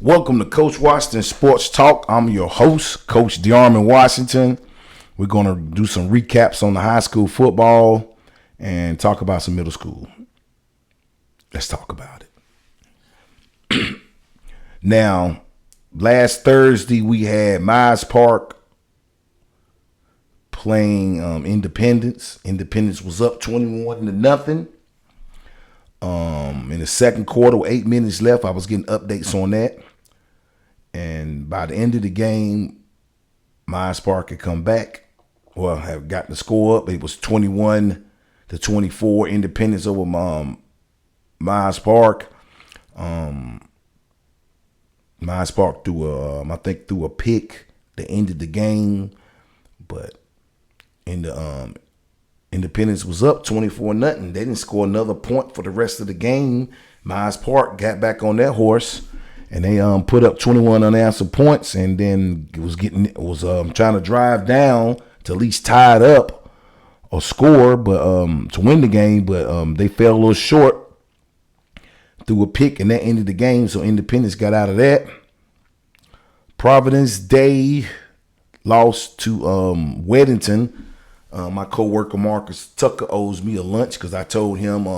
Welcome to Coach Washington Sports Talk. I'm your host, Coach DeArmond Washington. We're going to do some recaps on the high school football and talk about some middle school. Let's talk about it. Now, last Thursday we had Myers Park playing Independence. Independence was up 21-0. In the second quarter, with 8 minutes left, I was getting updates on that. And by the end of the game, Myers Park had come back. Well, have got the score up. It was 21-24, Independence over Myers Park. Myers Park threw a pick that ended the game, but in the Independence was up 24-0. They didn't score another point for the rest of the game. Myers Park got back on that horse, and they put up 21 unanswered points, and then was trying to drive down to at least tie it up or score, but to win the game. But they fell a little short through a pick, and that ended the game. So Independence got out of that. Providence Day lost to Weddington. My coworker Marcus Tucker owes me a lunch because I told him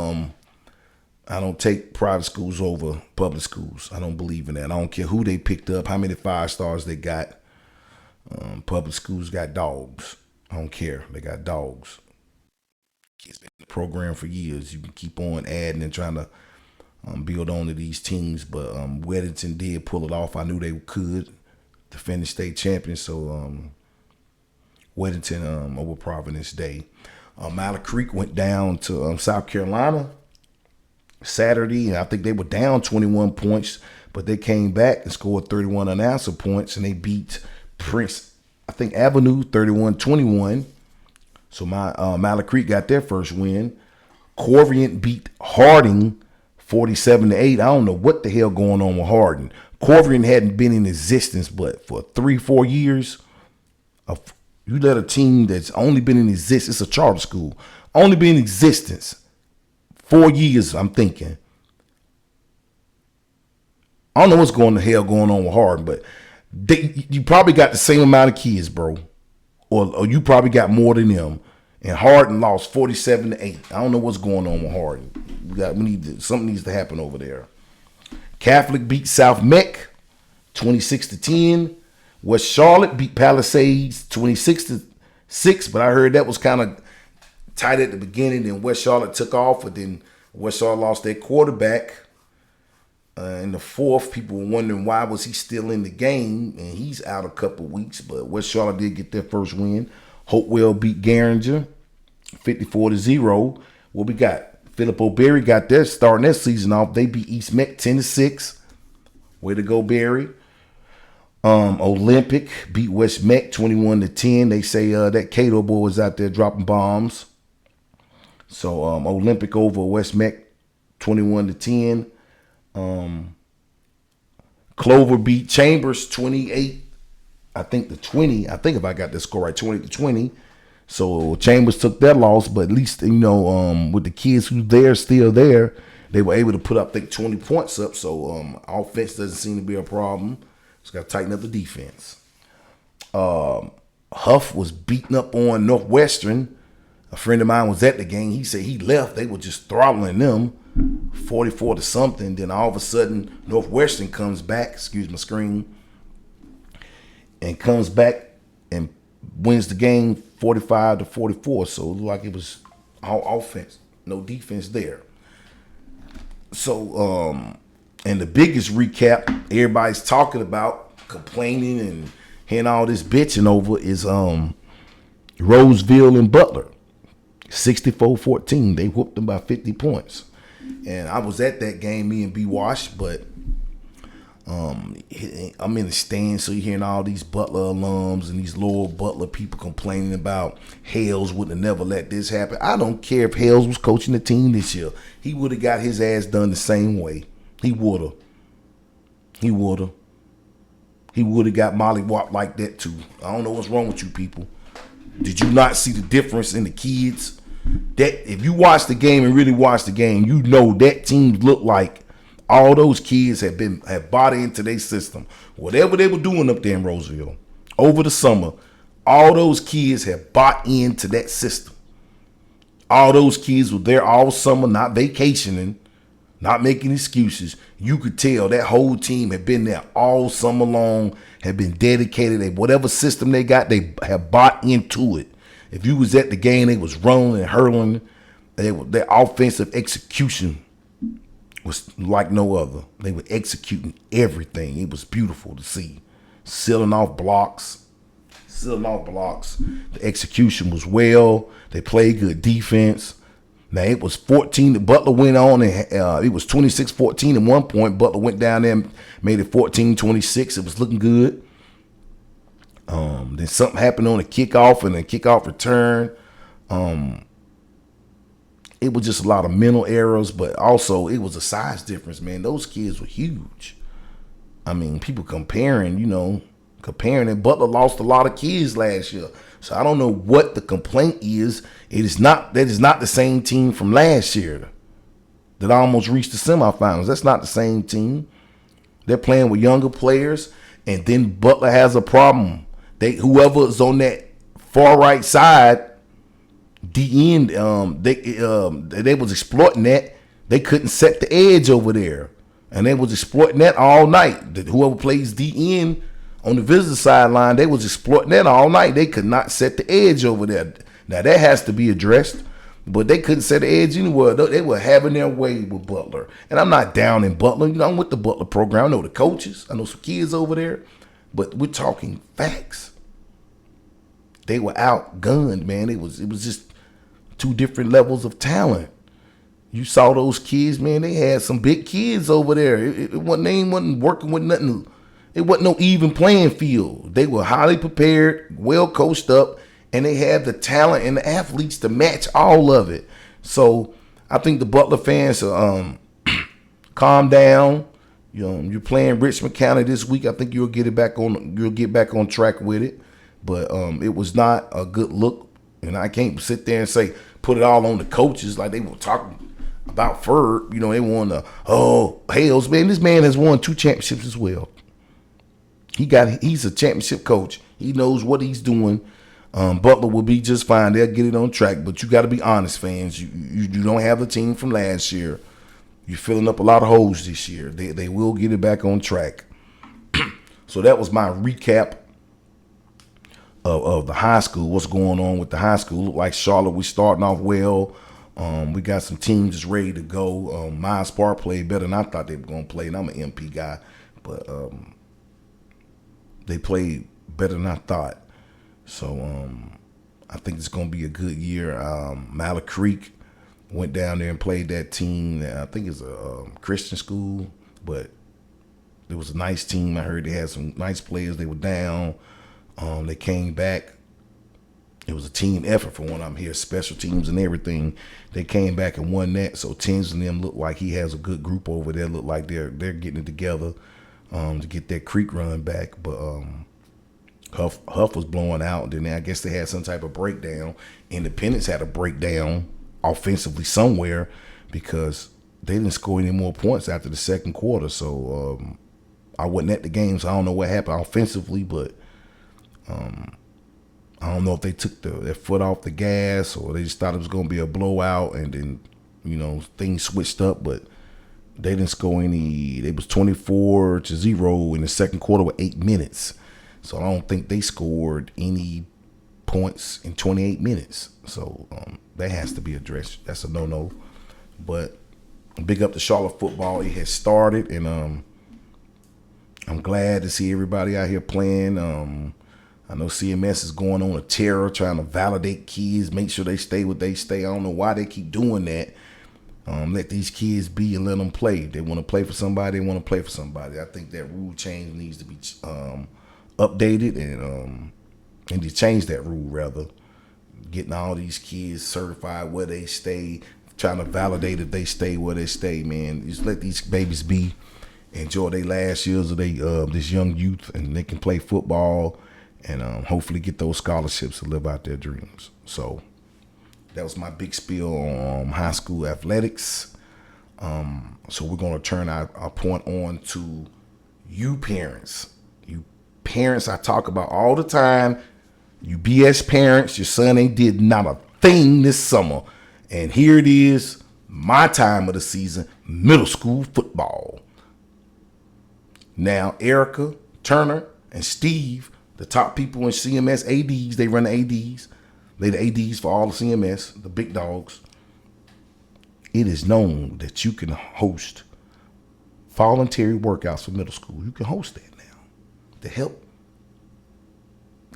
I don't take private schools over public schools. I don't believe in that. I don't care who they picked up, how many 5 stars they got. Public schools got dogs. I don't care. They got dogs. Kids been in the program for years. You can keep on adding and trying to build on to these teams, but Weddington did pull it off. I knew they could defend the state champion, so Weddington over Providence Day. Miller Creek went down to South Carolina Saturday, and I think they were down 21 points, but they came back and scored 31 unanswered points, and they beat Prince, I think, Avenue 31-21. So Miller Creek got their first win. Corviant beat Harding 47-8. I don't know what the hell going on with Harding. Corviant hadn't been in existence, but for 3-4 years, you let a team that's only been in existence, it's a charter school, only been in existence 4 years, I'm thinking. I don't know what's going on with Harding, but you probably got the same amount of kids, bro. Or you probably got more than them. And Harding lost 47-8. I don't know what's going on with Harding. Something needs to happen over there. Catholic beat South Meck 26-10. West Charlotte beat Palisades 26-6, but I heard that was kind of tight at the beginning. Then West Charlotte took off, but then West Charlotte lost their quarterback in the fourth. People were wondering why was he still in the game, and he's out a couple weeks. But West Charlotte did get their first win. Hopewell beat Garinger 54-0. What we got? Philip O'Berry got their starting their season off. They beat East Meck 10-6. Way to go, Berry. Olympic beat West Meck 21-10. They say that Cato boy was out there dropping bombs. So Olympic over West Meck 21-10. Clover beat Chambers 28. I think if I got this score right, 20-20. So Chambers took that loss, but at least, with the kids who still there, they were able to put up, I think, 20 points up. So offense doesn't seem to be a problem. Just got to tighten up the defense. Huff was beating up on Northwestern. A friend of mine was at the game. He said he left. They were just throttling them 44-something. Then all of a sudden, Northwestern comes back. Excuse my screen. And comes back and wins the game 45-44. So it looked like it was all offense, no defense there. So, and the biggest recap everybody's talking about, complaining and hearing all this bitching over is Roseville and Butler. 64-14. They whooped them by 50 points. And I was at that game, me and B. Wash, but I'm in the stands, so you're hearing all these Butler alums and these Lower Butler people complaining about Hales wouldn't have never let this happen. I don't care if Hales was coaching the team this year. He would have got his ass done the same way. He would have. He would have. He would have got mollywopped like that too. I don't know what's wrong with you people. Did you not see the difference in the kids? That if you watch the game and really watch the game, you know that team looked like All those kids have bought into their system. Whatever they were doing up there in Roseville over the summer, all those kids have bought into that system. All those kids were there all summer, not vacationing, not making excuses. You could tell that whole team had been there all summer long, had been dedicated. Whatever system they got, they have bought into it. If you was at the game, they was running and hurling. Their offensive execution was like no other. They were executing everything. It was beautiful to see. Sealing off blocks. The execution was well. They played good defense. Now, it was 14. Butler went on, and it was 26-14 at one point. Butler went down there and made it 14-26. It was looking good. Then something happened on the kickoff and the kickoff return. It was just a lot of mental errors, but also it was a size difference, man. Those kids were huge. I mean, people comparing, and Butler lost a lot of kids last year. So I don't know what the complaint is. That is not the same team from last year that almost reached the semifinals. That's not the same team. They're playing with younger players, and then Butler has a problem. Whoever's on that far right side, the end, they was exploiting that. They couldn't set the edge over there, and they was exploiting that all night. Whoever plays the end on the visitor sideline, they was exploiting that all night. They could not set the edge over there. Now that has to be addressed, but they couldn't set the edge anywhere. They were having their way with Butler, and I'm not down in Butler. I'm with the Butler program. I know the coaches. I know some kids over there, but we're talking facts. They were outgunned, man. It was just two different levels of talent. You saw those kids, man. They had some big kids over there. They wasn't working with nothing. It wasn't no even playing field. They were highly prepared, well coached up, and they had the talent and the athletes to match all of it. So I think the Butler fans calm down. You're playing Richmond County this week. I think you'll get back on track with it. But it was not a good look, and I can't sit there and say put it all on the coaches like they were talking about Ferg. They won Hales, man. This man has won 2 championships as well. He's a championship coach. He knows what he's doing. Butler will be just fine. They'll get it on track. But you got to be honest, fans. You don't have the team from last year. You're filling up a lot of holes this year. They will get it back on track. So that was my recap of the high school. What's going on with the high school? Look like Charlotte, we starting off well. We got some teams just ready to go. Miles Park played better than I thought they were going to play, and I'm an MP guy. But they played better than I thought. So I think it's going to be a good year. Mallard Creek went down there and played that team. I think it's a Christian school, but it was a nice team. I heard they had some nice players. They were down. They came back. It was a team effort for when I'm here, special teams and everything. They came back and won that. So Tins and them look like he has a good group over there. Look like they're getting it together to get that creek run back. But Huff was blowing out. Then I guess they had some type of breakdown. Independence had a breakdown offensively somewhere because they didn't score any more points after the second quarter. So I wasn't at the game, so I don't know what happened offensively, but I don't know if they took their foot off the gas or they just thought it was going to be a blowout and then, things switched up, but they didn't score any. It was 24-0 in the second quarter with 8 minutes. So I don't think they scored any points in 28 minutes. So that has to be addressed. That's a no-no. But big up to Charlotte football. It has started, and I'm glad to see everybody out here playing. I know CMS is going on a terror trying to validate kids, make sure they stay what they stay. I don't know why they keep doing that. Let these kids be and let them play. If they want to play for somebody, they want to play for somebody. I think that rule change needs to be updated and to change that rule, rather. Getting all these kids certified where they stay, trying to validate if they stay where they stay, man. Just let these babies be, enjoy their last years of this young youth, and they can play football and hopefully get those scholarships to live out their dreams. So that was my big spiel on high school athletics. So we're going to turn our point on to you parents. You parents I talk about all the time. You BS parents, your son ain't did not a thing this summer. And here it is, my time of the season, middle school football. Now, Erica, Turner, and Steve, the top people in CMS ADs, they run the ADs. They the ADs for all the CMS, the big dogs. It is known that you can host voluntary workouts for middle school. You can host that now to help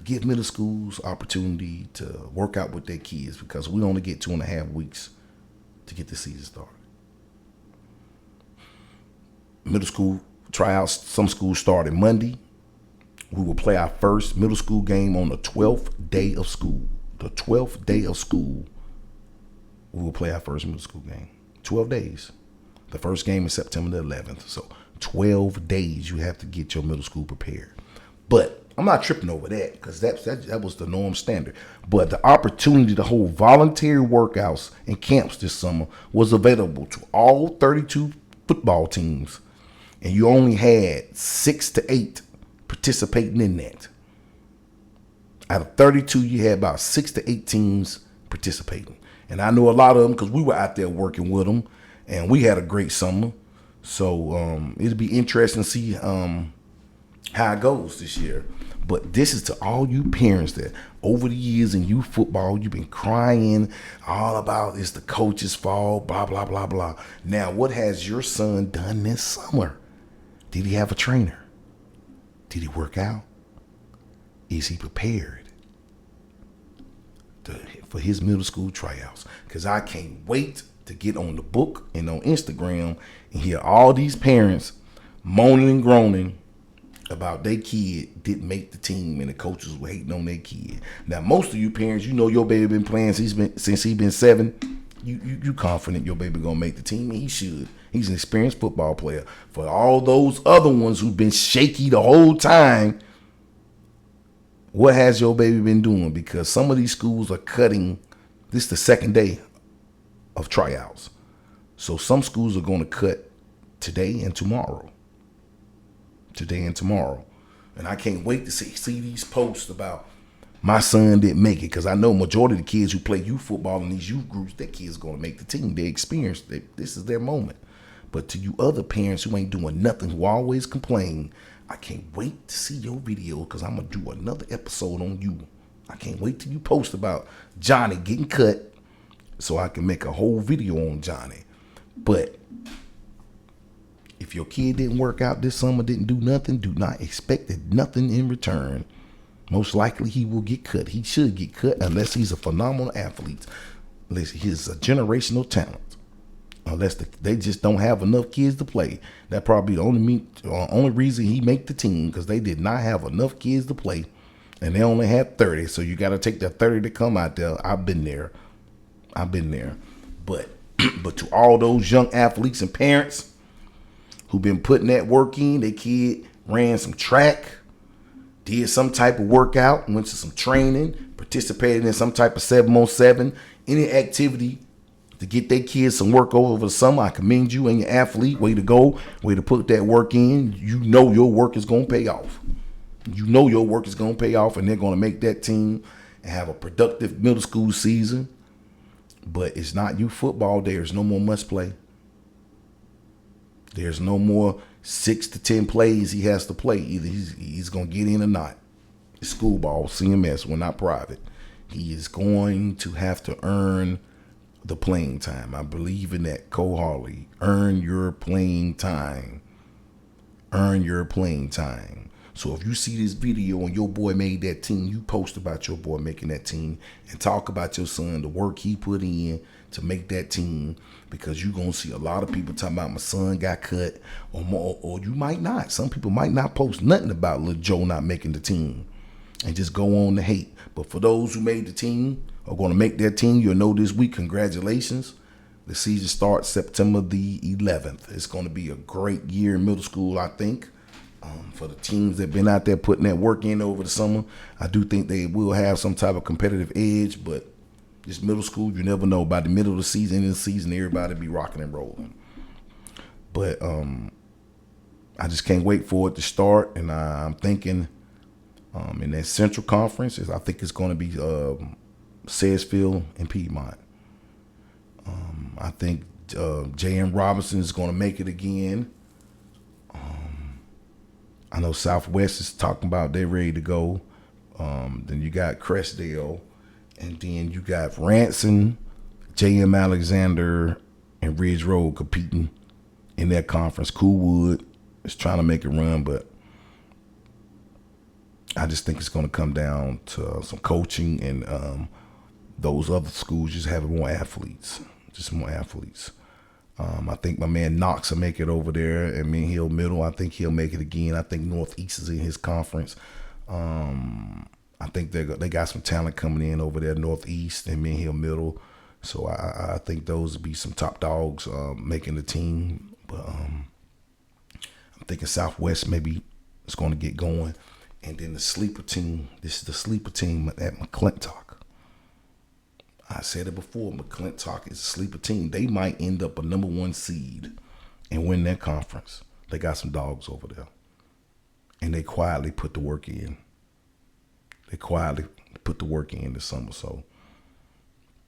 give middle schools opportunity to work out with their kids, because we only get 2.5 weeks to get the season started. Middle school tryouts, some schools started Monday. We will play our first middle school game on the 12th day of school. The 12th day of school, we will play our first middle school game. 12 days. The first game is September the 11th. So 12 days you have to get your middle school prepared. But I'm not tripping over that, because that was the norm standard. But the opportunity to hold voluntary workouts and camps this summer was available to all 32 football teams. And you only had 6 to 8 participating in that. Out of 32, you had about 6 to 8 teams participating. And I know a lot of them because we were out there working with them, and we had a great summer. So it'll be interesting to see how it goes this year. But this is to all you parents that over the years in youth football, you've been crying all about it's the coach's fault, blah, blah, blah, blah. Now, what has your son done this summer? Did he have a trainer? Did he work out? Is he prepared for his middle school tryouts? Because I can't wait to get on the book and on Instagram and hear all these parents moaning and groaning about their kid didn't make the team and the coaches were hating on their kid. Now, most of you parents, you know your baby been playing since he been 7. You confident your baby gonna make the team, and he should. He's an experienced football player. For all those other ones who've been shaky the whole time, what has your baby been doing? Because some of these schools are cutting. This is the second day of tryouts. So some schools are going to cut today and tomorrow. And I can't wait to see these posts about my son didn't make it, because I know majority of the kids who play youth football in these youth groups, their kids going to make the team. They experienced it. This is their moment. But to you other parents who ain't doing nothing, who always complain, I can't wait to see your video, because I'm going to do another episode on you. I can't wait till you post about Johnny getting cut so I can make a whole video on Johnny. But if your kid didn't work out this summer, didn't do nothing, do not expect nothing in return. Most likely he will get cut. He should get cut unless he's a phenomenal athlete, unless he's a generational talent. Unless they just don't have enough kids to play. That probably the only reason he make the team, because they did not have enough kids to play, and they only had 30. So you got to take that 30 to come out there. I've been there. But to all those young athletes and parents who've been putting that work in, their kid ran some track, did some type of workout, went to some training, participated in some type of 7-on-7, any activity to get their kids some work over the summer. I commend you and your athlete. Way to go. Way to put that work in. You know your work is going to pay off. And they're going to make that team and have a productive middle school season. But it's not youth football. There's no more must play. There's no more 6 to 10 plays he has to play. Either he's going to get in or not. It's school ball, CMS. We're not private. He is going to have to earn the playing time. I believe in that. Cole Harley. Earn your playing time. So if you see this video and your boy made that team, you post about your boy making that team and talk about your son, the work he put in to make that team, because you're going to see a lot of people talking about my son got cut, or you might not. Some people might not post nothing about little Joe not making the team and just go on to hate. But for those who made the team, are going to make their team, you'll know this week, congratulations. The season starts September the 11th. It's going to be a great year in middle school, I think. For the teams that have been out there putting that work in over the summer, I do think they will have some type of competitive edge. But this middle school, you never know. By the middle of the season, everybody be rocking and rolling. But I just can't wait for it to start. And I'm thinking in that Central Conference, I think it's going to be Sedgefield and Piedmont. I think J.M. Robinson is going to make it again. I know Southwest is talking about they're ready to go. Then you got Crestdale, and then you got Ranson, J.M. Alexander, and Ridge Road competing in that conference. Coolwood is trying to make a run, but I just think it's going to come down to some coaching and those other schools just having more athletes, I think my man Knox will make it over there at Mint Hill Middle. I think he'll make it again. I think Northeast is in his conference. I think they got some talent coming in over there, Northeast and Mint Hill Middle. So I think those will be some top dogs making the team. But I'm thinking Southwest maybe is going to get going. And then the sleeper team, this is the sleeper team at McClintock. I said it before, McClintock is a sleeper team. They might end up a number 1 seed and win that conference. They got some dogs over there. And they quietly put the work in. This summer. So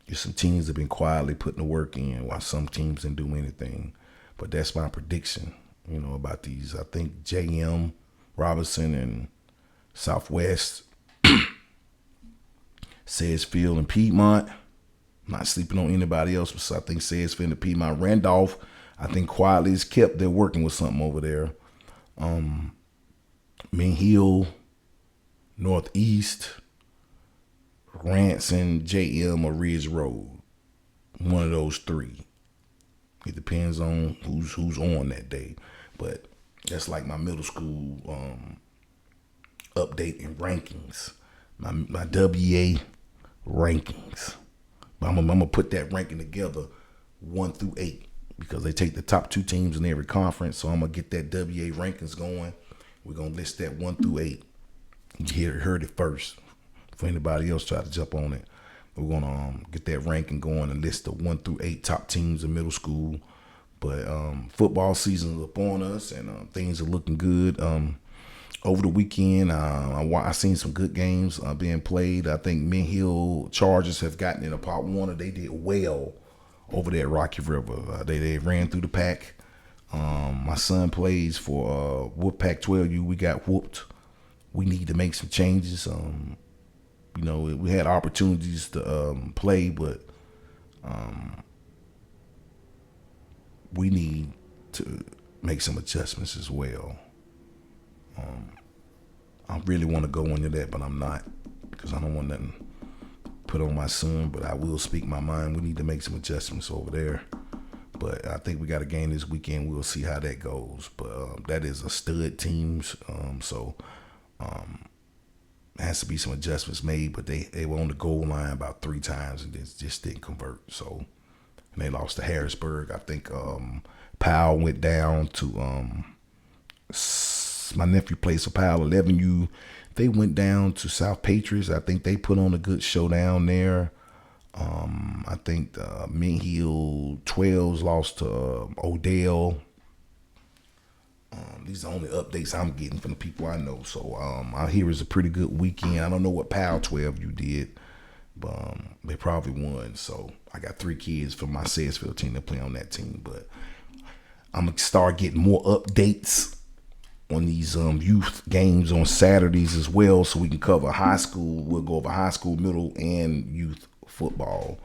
there's some teams that have been quietly putting the work in while some teams didn't do anything. But that's my prediction, about these. I think J.M. Robinson and Southwest, Sedgefield and Piedmont. I'm not sleeping on anybody else, but I think Sedgefield and Piedmont. Randolph, I think quietly is kept. They're working with something over there. Mint Hill, Northeast, Ranson, J.M. or Ridge Road. One of those 3. It depends on who's on that day. But that's like my middle school update and rankings. My WA rankings. But I'm gonna put that ranking together 1 through 8 because they take the top 2 teams in every conference. So I'm gonna get that WA rankings going. We're gonna list that 1 through 8. You heard it first. For anybody else try to jump on it, we're gonna get that ranking going and list the 1 through 8 top teams in middle school. But football season is upon us, and things are looking good. Over the weekend, I seen some good games being played. I think Mint Hill Chargers have gotten in a Pop Warner. They did well over there at Rocky River. They ran through the pack. My son plays for Wolfpack 12U. We got whooped. We need to make some changes. We had opportunities to play, but we need to make some adjustments as well. I really want to go into that, but I'm not because I don't want nothing put on my son, but I will speak my mind. We need to make some adjustments over there. But I think we got a game this weekend. We'll see how that goes. But that is a stud team, so has to be some adjustments made. But they were on the goal line about 3 times and just didn't convert. So and they lost to Harrisburg. I think Powell went down to my nephew plays for Powell 11U. They went down to South Patriots. I think they put on a good showdown there. I think Mint Hill 12s lost to Odell. These are the only updates I'm getting from the people I know. So I hear it's a pretty good weekend. I don't know what Powell 12U did, but they probably won. So I got 3 kids from my Sedgefield team that play on that team. But I'm going to start getting more updates on these youth games on Saturdays as well, so we can cover high school. We'll go over high school, middle, and youth football.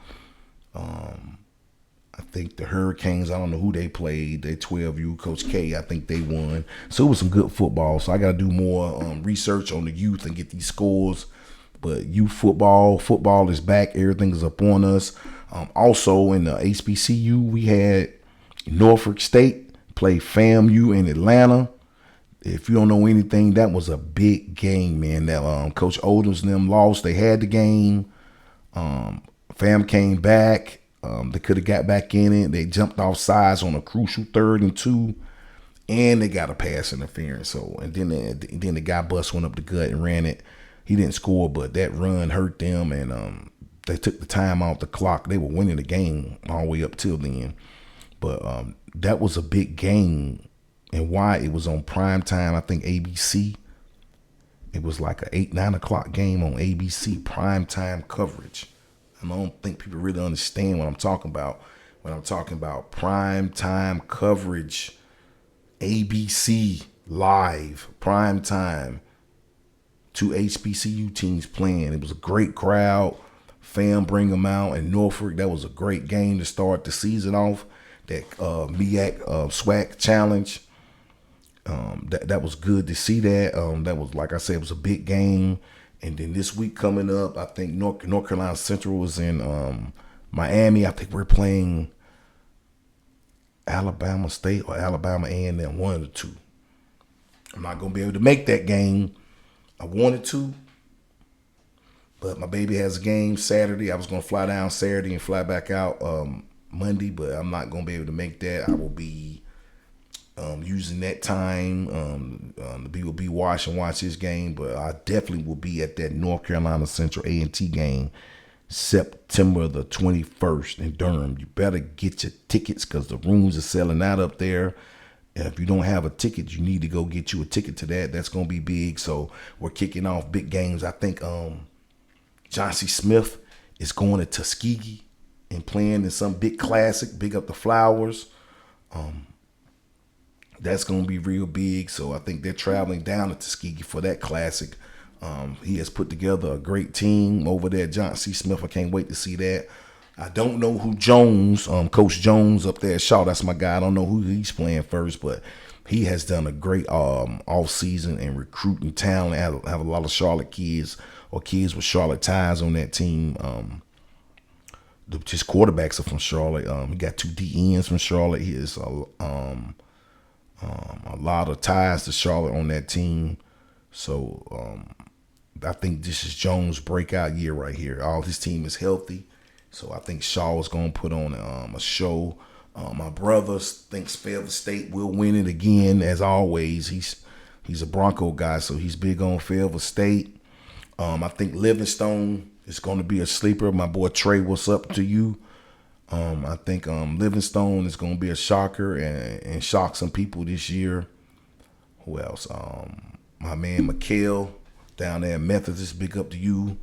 I think the Hurricanes, I don't know who they played. They 12U, Coach K, I think they won. So it was some good football. So I got to do more research on the youth and get these scores. But youth football is back. Everything is up on us. Also in the HBCU, we had Norfolk State play FAMU in Atlanta. If you don't know anything, that was a big game, man. That Coach Odoms and them lost. They had the game. Fam came back. They could have got back in it. They jumped off sides on a crucial 3rd and 2, and they got a pass interference. So and then the guy went up the gut and ran it. He didn't score, but that run hurt them, and they took the time off the clock. They were winning the game all the way up till then. But that was a big game, and why it was on prime time. I think ABC. It was like a 8, 9 o'clock game on ABC prime time coverage. And I don't think people really understand what I'm talking about when I'm talking about prime time coverage. ABC live prime time. Two HBCU teams playing. It was a great crowd. Fam bring them out in Norfolk. That was a great game to start the season off. That MEAC SWAC challenge. That was good to see that. That was, like I said, it was a big game. And then this week coming up, I think North Carolina Central was in Miami. I think we're playing Alabama State or Alabama A&M, one of the two. I'm not going to be able to make that game. I wanted to, but my baby has a game Saturday. I was going to fly down Saturday and fly back out Monday, but I'm not going to be able to make that. I will be using that time to be watch this game, but I definitely will be at that North Carolina Central A&T game September the 21st in Durham. You better get your tickets because the rooms are selling out up there. And if you don't have a ticket, you need to go get you a ticket to that. That's going to be big. So we're kicking off big games. I think John C. Smith is going to Tuskegee and playing in some big classic, Big Up the Flowers. That's going to be real big. So I think they're traveling down to Tuskegee for that classic. He has put together a great team over there, John C. Smith. I can't wait to see that. I don't know who Jones, Coach Jones up there at Shaw, that's my guy. I don't know who he's playing first, but he has done a great off season and recruiting talent. Have a lot of Charlotte kids or kids with Charlotte ties on that team. His quarterbacks are from Charlotte. He got 2 DNs from Charlotte. He has a lot of ties to Charlotte on that team. So I think this is Jones' breakout year right here. All his team is healthy. So I think Shaw is going to put on a show. My brother thinks Fayetteville State will win it again, as always. He's a Bronco guy, so he's big on Fayetteville State. I think Livingstone is going to be a sleeper. My boy Trey, what's up to you? I think Livingstone is going to be a shocker and shock some people this year. Who else? My man Mikhail down there at Methodist, big up to you.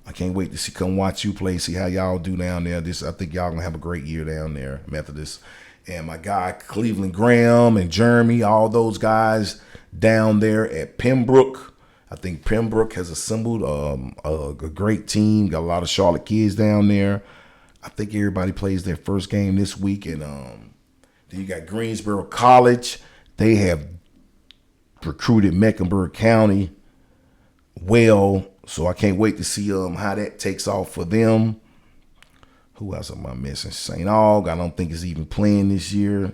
I can't wait to come watch you play, see how y'all do down there. I think y'all gonna have a great year down there, Methodist. And my guy Cleveland Graham and Jeremy, all those guys down there at Pembroke. I think Pembroke has assembled a great team. Got a lot of Charlotte kids down there. I think everybody plays their first game this week. And then you got Greensboro College. They have recruited Mecklenburg County well. So I can't wait to see how that takes off for them. Who else am I missing? St. Aug, I don't think is even playing this year.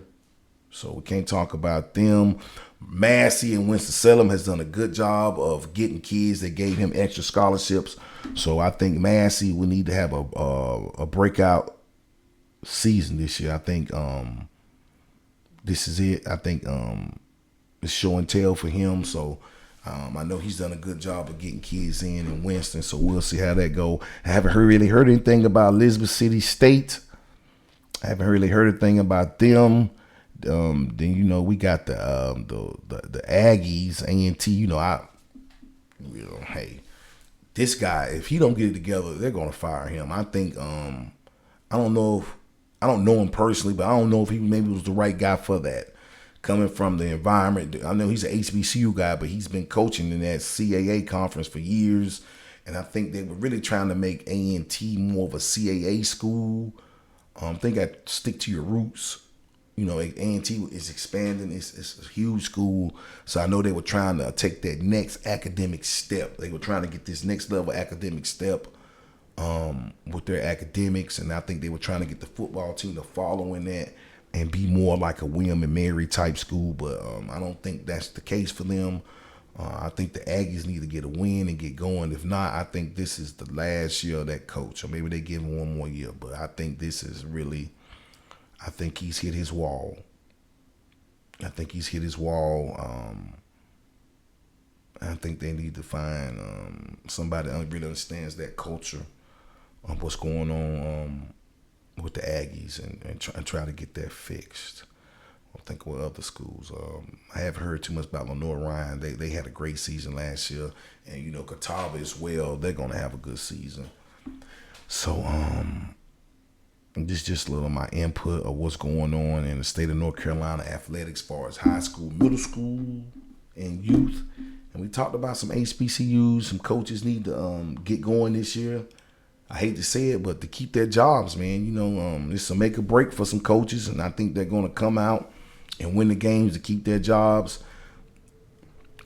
So we can't talk about them. Massey and Winston-Salem has done a good job of getting kids. They gave him extra scholarships. So I think Massey will need to have a breakout season this year. I think this is it. I think it's show and tell for him. So I know he's done a good job of getting kids in Winston, so we'll see how that go. I haven't really heard anything about Elizabeth City State. I haven't really heard anything about them. Then we got the Aggies, A&T. Hey, this guy, if he don't get it together, they're gonna fire him. I think I don't know him personally, but I don't know if he maybe was the right guy for that. Coming from the environment, I know he's an HBCU guy, but he's been coaching in that CAA conference for years. And I think they were really trying to make A&T more of a CAA school. I think I stick to your roots. A&T is expanding. It's a huge school. So I know they were trying to take that next academic step. They were trying to get this next level academic step with their academics. And I think they were trying to get the football team to follow in that and be more like a William and Mary type school, but I don't think that's the case for them. I think the Aggies need to get a win and get going. If not, I think this is the last year of that coach, or maybe they give him one more year. But I think this is really, I think he's hit his wall. I think they need to find somebody that really understands that culture of what's going on with the Aggies and try to get that fixed. I'm thinking with other schools. I haven't heard too much about Lenoir-Rhyne. They had a great season last year, and Catawba as well. They're gonna have a good season. So this just a little of my input of what's going on in the state of North Carolina athletics, as far as high school, middle school, and youth. And we talked about some HBCUs. Some coaches need to get going this year. I hate to say it, but to keep their jobs, man. It's a make or break for some coaches, and I think they're going to come out and win the games to keep their jobs.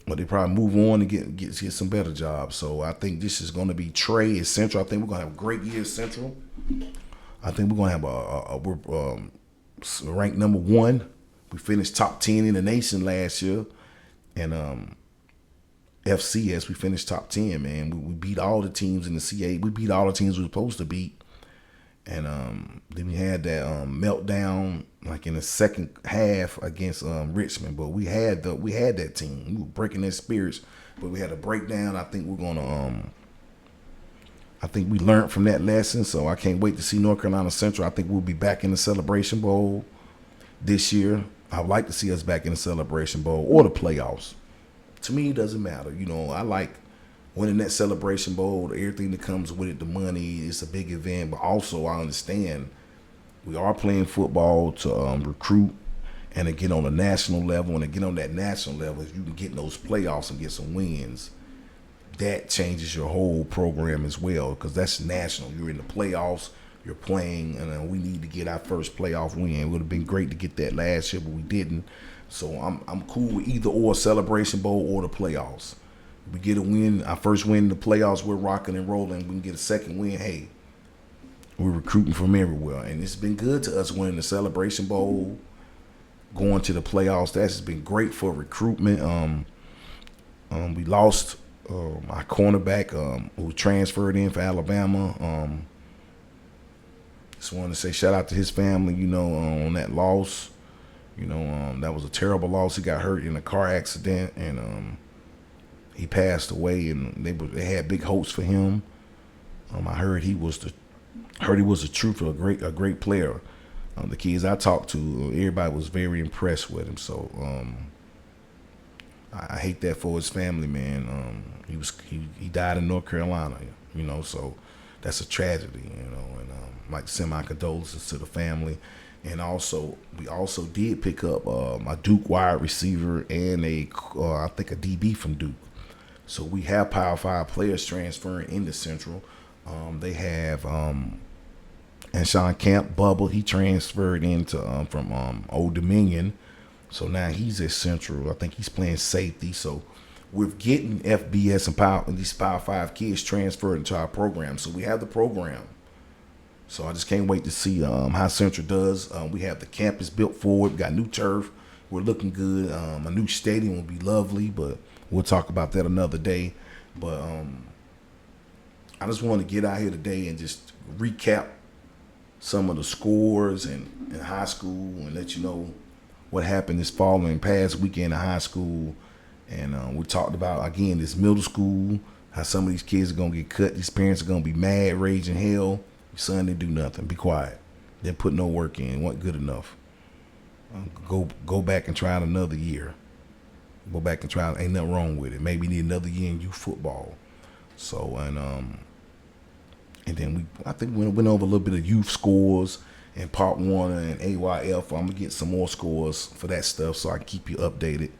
But they probably move on and get some better jobs. So I think this is going to be Trey at Central. I think we're going to have a great year at Central. I think we're going to have we're ranked number 1. We finished top 10 in the nation last year. And FCS, we finished top 10, man. We beat all the teams in the CA. We beat all the teams we were supposed to beat. And then we had that meltdown like in the second half against Richmond. But we had that team. We were breaking their spirits, but we had a breakdown. I think we're gonna I think we learned from that lesson. So I can't wait to see North Carolina Central. I think we'll be back in the Celebration Bowl this year. I'd like to see us back in the Celebration Bowl or the playoffs. To me, it doesn't matter. I like winning that Celebration Bowl, everything that comes with it, the money. It's a big event, but also I understand we are playing football to recruit and to get on a national level. And to get on that national level, if you can get in those playoffs and get some wins, that changes your whole program as well, because that's national. You're in the playoffs, you're playing, and we need to get our first playoff win. It would have been great to get that last year, but we didn't. So I'm cool with either or Celebration Bowl or the playoffs. We get a win, our first win in the playoffs, we're rocking and rolling. We can get a second win, hey, we're recruiting from everywhere. And it's been good to us winning the Celebration Bowl, going to the playoffs. That's been great for recruitment. We lost our cornerback who transferred in for Alabama. Just wanted to say shout out to his family, on that loss. That was a terrible loss. He got hurt in a car accident, and he passed away. And they had big hopes for him. I heard he was the truth of a great player. The kids I talked to, everybody was very impressed with him. So I hate that for his family, man. He died in North Carolina, so that's a tragedy, and like send my condolences to the family. And we also did pick up a Duke wide receiver and I think a DB from Duke. So we have Power 5 players transferring into Central. They have and Sean Camp, Bubble, he transferred into from Old Dominion. So now he's at Central. I think he's playing safety. So we're getting FBS and these Power 5 kids transferred into our program. So we have the program. So I just can't wait to see how Central does. We have the campus built forward. We got new turf. We're looking good. A new stadium will be lovely, but we'll talk about that another day. But I just want to get out here today and just recap some of the scores in high school and let you know what happened this following past weekend in high school. And we talked about, again, this middle school, how some of these kids are going to get cut. These parents are going to be mad, raging hell. Your son didn't do nothing. Be quiet. Didn't put no work in. Wasn't good enough. Go back and try it another year. Go back and try it. Ain't nothing wrong with it. Maybe need another year in youth football. So, and then I think we went over a little bit of youth scores and Part 1 and AYF. I'm going to get some more scores for that stuff so I can keep you updated.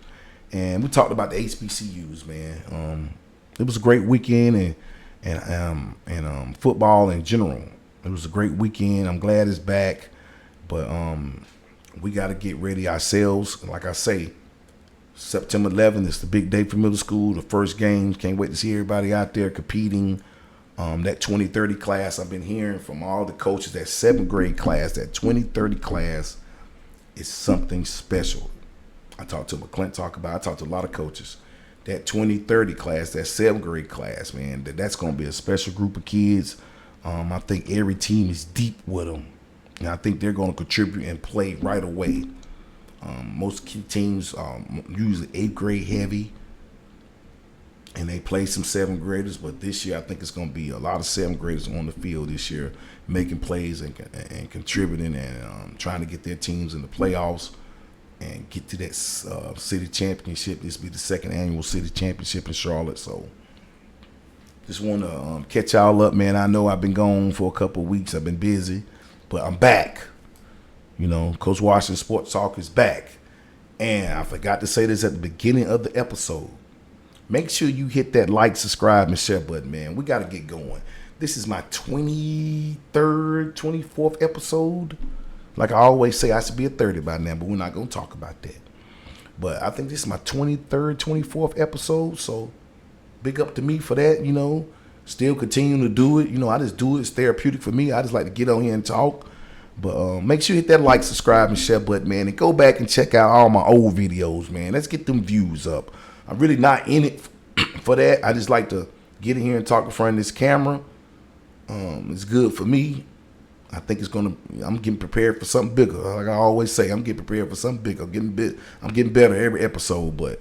And we talked about the HBCUs, man. It was a great weekend and football in general. It was a great weekend. I'm glad it's back, but we got to get ready ourselves. Like I say, September 11th is the big day for middle school. The first games. Can't wait to see everybody out there competing. That 2030 class, I've been hearing from all the coaches, that 7th grade class, that 2030 class is something special. I talked to McClint I talked to a lot of coaches. That 2030 class, that 7th grade class, man, that's going to be a special group of kids. I think every team is deep with them. And I think they're going to contribute and play right away. Most teams usually 8th grade heavy. and they play some seventh graders. But this year, I think it's going to be a lot of seventh graders on the field this year, making plays and contributing and trying to get their teams in the playoffs and get to that city championship. This will be the second annual city championship in Charlotte. So just want to catch y'all up, man. I know I've been gone for a couple of weeks. I've been busy, but I'm back. You know, Coach Washington Sports Talk is back. And I forgot to say this at the beginning of the episode. Make sure you hit that like, subscribe, and share button, man. We got to get going. This is my 23rd, 24th episode. Like I always say, I should be at 30 by now, but we're not going to talk about that. But I think this is my 23rd, 24th episode, so big up to me for that, you know. Still continuing to do it. You know, I just do it. It's therapeutic for me. I just like to get on here and talk. But make sure you hit that like, subscribe, and share button, man. And go back and check out all my old videos, man. Let's get them views up. I'm really not in it for that. I just like to get in here and talk in front of this camera. It's good for me. I think I'm getting prepared for something bigger. Like I always say, I'm getting prepared for something bigger. I'm getting better every episode. But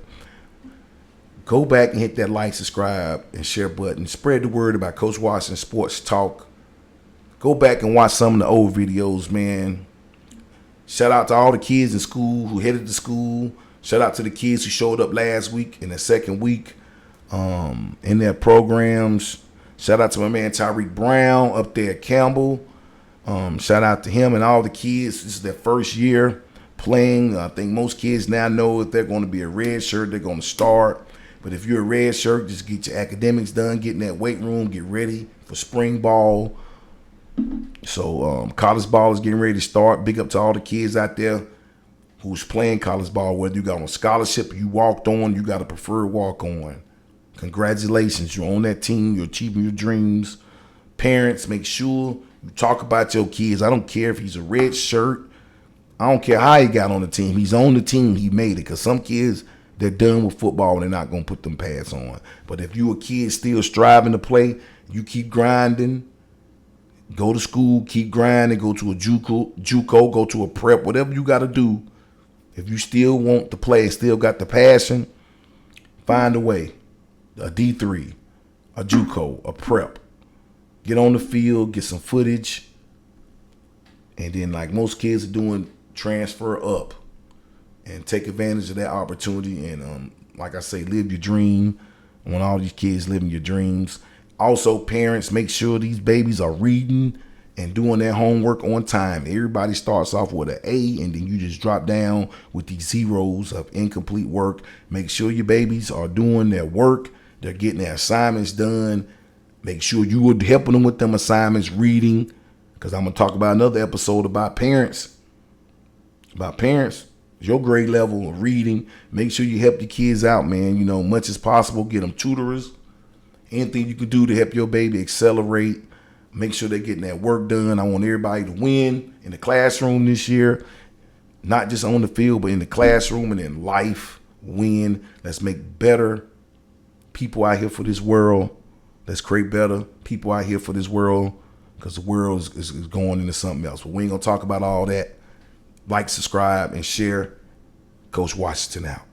go back and hit that like, subscribe, and share button. Spread the word about Coach Washington Sports Talk. Go back and watch some of the old videos, man. Shout out to all the kids in school who headed to school. Shout out to the kids who showed up last week and the second week in their programs. Shout out to my man Tyreek Brown up there at Campbell. Shout out to him and all the kids. This is their first year playing. I think most kids now know if they're going to be a red shirt, they're going to start. But if you're a red shirt, just get your academics done, get in that weight room, get ready for spring ball. So college ball is getting ready to start. Big up to all the kids out there who's playing college ball, whether you got on scholarship, you walked on, you got a preferred walk on. Congratulations, you're on that team, you're achieving your dreams. Parents, make sure you talk about your kids. I don't care if he's a red shirt. I don't care how he got on the team. He's on the team, he made it. Because some kids, they're done with football and they're not going to put them pads on. But if you a kid still striving to play, you keep grinding. Go to school, keep grinding, go to a JUCO, go to a prep, whatever you got to do. If you still want to play, still got the passion, find a way. A D3, a JUCO, a prep. Get on the field, get some footage. And then like most kids are doing, transfer up and take advantage of that opportunity. And like I say, live your dream. I want all these kids living your dreams. Also, parents, make sure these babies are reading and doing their homework on time. Everybody starts off with an A, and then you just drop down with these zeros of incomplete work. Make sure your babies are doing their work. They're getting their assignments done. Make sure you are helping them with them assignments, reading, because I'm going to talk about another episode about parents. Your grade level of reading. Make sure you help your kids out, man. You know, much as possible. Get them tutors. Anything you can do to help your baby accelerate. Make sure they're getting that work done. I want everybody to win in the classroom this year. Not just on the field, but in the classroom and in life. Win. Let's make better people out here for this world. Let's create better people out here for this world. Because the world is going into something else. But we ain't going to talk about all that. Like, subscribe, and share. Coach Washington out.